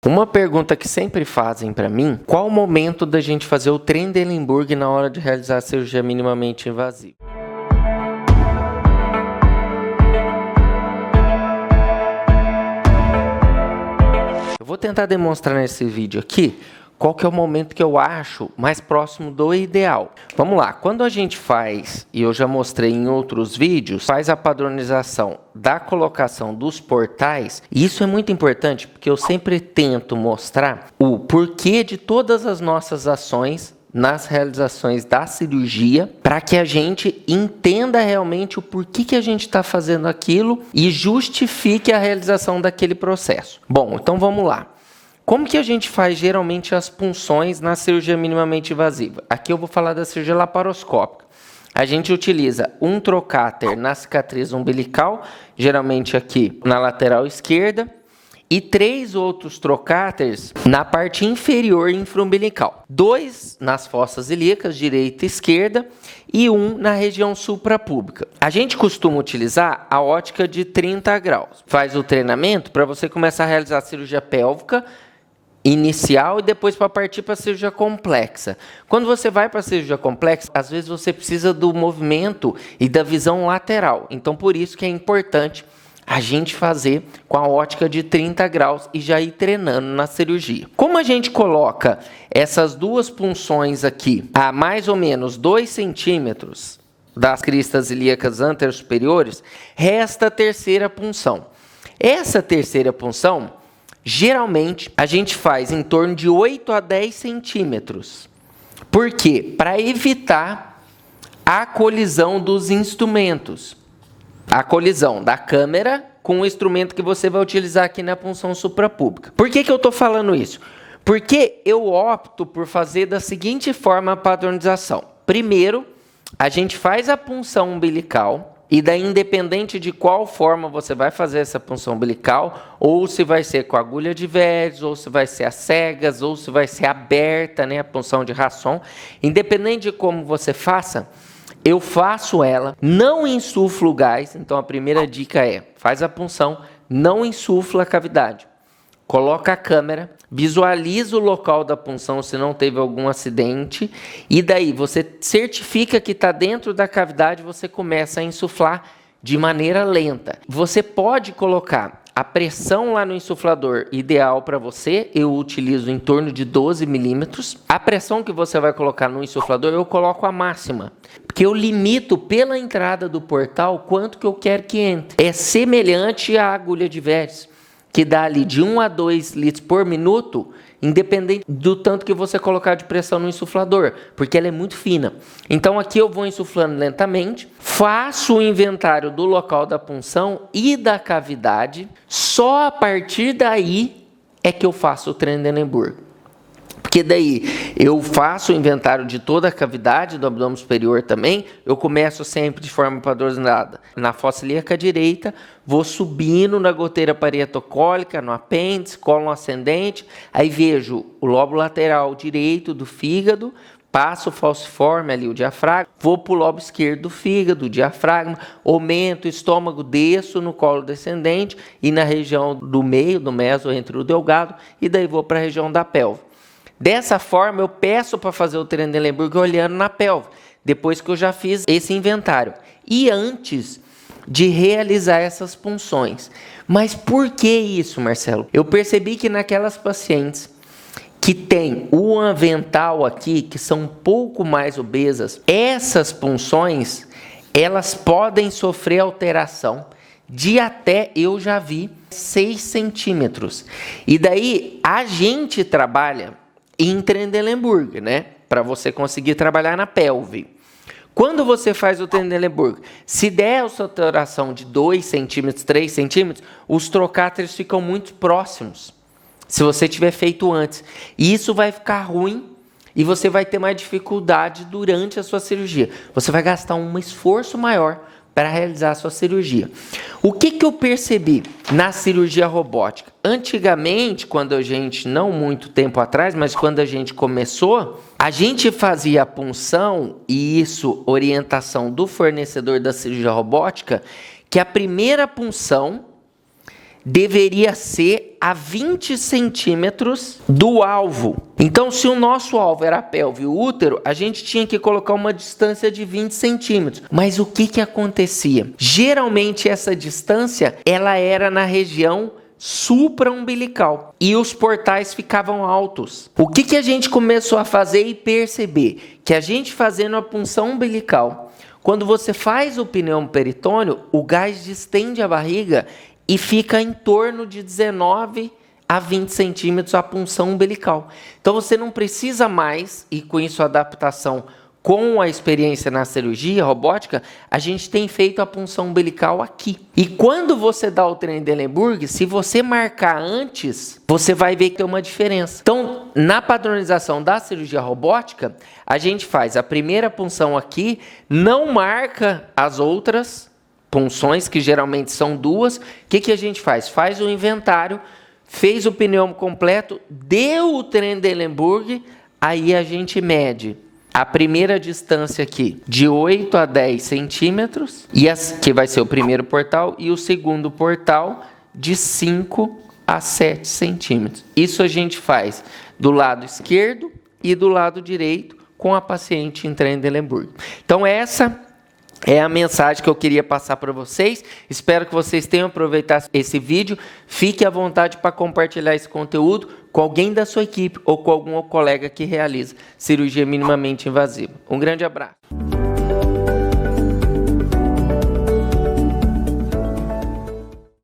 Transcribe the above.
Uma pergunta que sempre fazem para mim, qual o momento da gente fazer o Trendelenburg na hora de realizar a cirurgia minimamente invasiva? Eu vou tentar demonstrar nesse vídeo aqui qual que é o momento que eu acho mais próximo do ideal. Vamos lá, quando a gente faz, e eu já mostrei em outros vídeos, faz a padronização da colocação dos portais, e isso é muito importante porque eu sempre tento mostrar o porquê de todas as nossas ações nas realizações da cirurgia, para que a gente entenda realmente o porquê que a gente está fazendo aquilo e justifique a realização daquele processo. Bom, então vamos lá. Como que a gente faz geralmente as punções na cirurgia minimamente invasiva? Aqui eu vou falar da cirurgia laparoscópica. A gente utiliza um trocáter na cicatriz umbilical, geralmente aqui na lateral esquerda, e 3 outros trocáteres na parte inferior infraumbilical. 2 nas fossas ilíacas, direita e esquerda, e 1 na região suprapúbica. A gente costuma utilizar a ótica de 30 graus. Faz o treinamento para você começar a realizar a cirurgia pélvica inicial e depois para partir para a cirurgia complexa. Quando você vai para a cirurgia complexa, às vezes você precisa do movimento e da visão lateral. Então, por isso que é importante a gente fazer com a ótica de 30 graus e já ir treinando na cirurgia. Como a gente coloca essas duas punções aqui a mais ou menos 2 centímetros das cristas ilíacas anterosuperiores, resta a terceira punção. Essa terceira punção, geralmente, a gente faz em torno de 8 a 10 centímetros. Por quê? Para evitar a colisão dos instrumentos. A colisão da câmera com o instrumento que você vai utilizar aqui na punção suprapúbica. Por que eu estou falando isso? Porque eu opto por fazer da seguinte forma a padronização. Primeiro, a gente faz a punção umbilical. E daí, independente de qual forma você vai fazer essa punção umbilical, ou se vai ser com agulha de Verdes, ou se vai ser a cegas, ou se vai ser aberta, né, a punção de Rasson, independente de como você faça, eu faço ela, não insuflo o gás. Então a primeira dica é, faz a punção, não insufla a cavidade. Coloca a câmera, visualiza o local da punção se não teve algum acidente, e daí você certifica que está dentro da cavidade, você começa a insuflar de maneira lenta. Você pode colocar a pressão lá no insuflador ideal para você, eu utilizo em torno de 12 milímetros. A pressão que você vai colocar no insuflador, eu coloco a máxima, porque eu limito pela entrada do portal quanto que eu quero que entre. É semelhante à agulha de Verdes, que dá ali de 1 a 2 litros por minuto, independente do tanto que você colocar de pressão no insuflador, porque ela é muito fina. Então aqui eu vou insuflando lentamente, faço o inventário do local da punção e da cavidade, só a partir daí é que eu faço o Trendelenburg. Porque daí eu faço o inventário de toda a cavidade do abdômen superior também. Eu começo sempre de forma padronizada na fossa ilíaca direita, vou subindo na goteira parietocólica, no apêndice, cólon ascendente, aí vejo o lobo lateral direito do fígado, passo o falciforme ali, o diafragma, vou para o lobo esquerdo do fígado, o diafragma, aumento o estômago, desço no colo descendente e na região do meio, do meso, entre o delgado, e daí vou para a região da pelve. Dessa forma, eu peço para fazer o Trendelenburg olhando na pelve, depois que eu já fiz esse inventário. E antes de realizar essas punções. Mas por que isso, Marcelo? Eu percebi que naquelas pacientes que tem o avental aqui, que são um pouco mais obesas, essas punções, elas podem sofrer alteração de até, eu já vi, 6 centímetros. E daí, a gente trabalha em Trendelenburg, né? Para você conseguir trabalhar na pelve. Quando você faz o Trendelenburg, se der essa alteração de 2 centímetros, 3 centímetros, os trocáteres ficam muito próximos, se você tiver feito antes. E isso vai ficar ruim e você vai ter mais dificuldade durante a sua cirurgia. Você vai gastar um esforço maior para realizar a sua cirurgia. O que eu percebi na cirurgia robótica? Antigamente, quando a gente, não muito tempo atrás, mas quando a gente começou, a gente fazia a punção, e isso, orientação do fornecedor da cirurgia robótica, que a primeira punção deveria ser a 20 centímetros do alvo. Então, se o nosso alvo era a pelve e o útero, a gente tinha que colocar uma distância de 20 centímetros. Mas o que acontecia? Geralmente, essa distância ela era na região supraumbilical e os portais ficavam altos. O que a gente começou a fazer e perceber? Que a gente fazendo a punção umbilical, quando você faz o pneumoperitônio, o gás distende a barriga e fica em torno de 19 a 20 centímetros a punção umbilical. Então você não precisa mais, e com isso a adaptação com a experiência na cirurgia robótica, a gente tem feito a punção umbilical aqui. E quando você dá o Trendelenburg, se você marcar antes, você vai ver que tem uma diferença. Então, na padronização da cirurgia robótica, a gente faz a primeira punção aqui, não marca as outras punções, que geralmente são duas. O que a gente faz? Faz o inventário, fez o pneumo completo, deu o Trendelenburg, aí a gente mede a primeira distância aqui de 8 a 10 centímetros, que vai ser o primeiro portal, e o segundo portal de 5 a 7 centímetros. Isso a gente faz do lado esquerdo e do lado direito com a paciente em Trendelenburg. Então essa é a mensagem que eu queria passar para vocês. Espero que vocês tenham aproveitado esse vídeo. Fique à vontade para compartilhar esse conteúdo com alguém da sua equipe ou com algum colega que realiza cirurgia minimamente invasiva. Um grande abraço.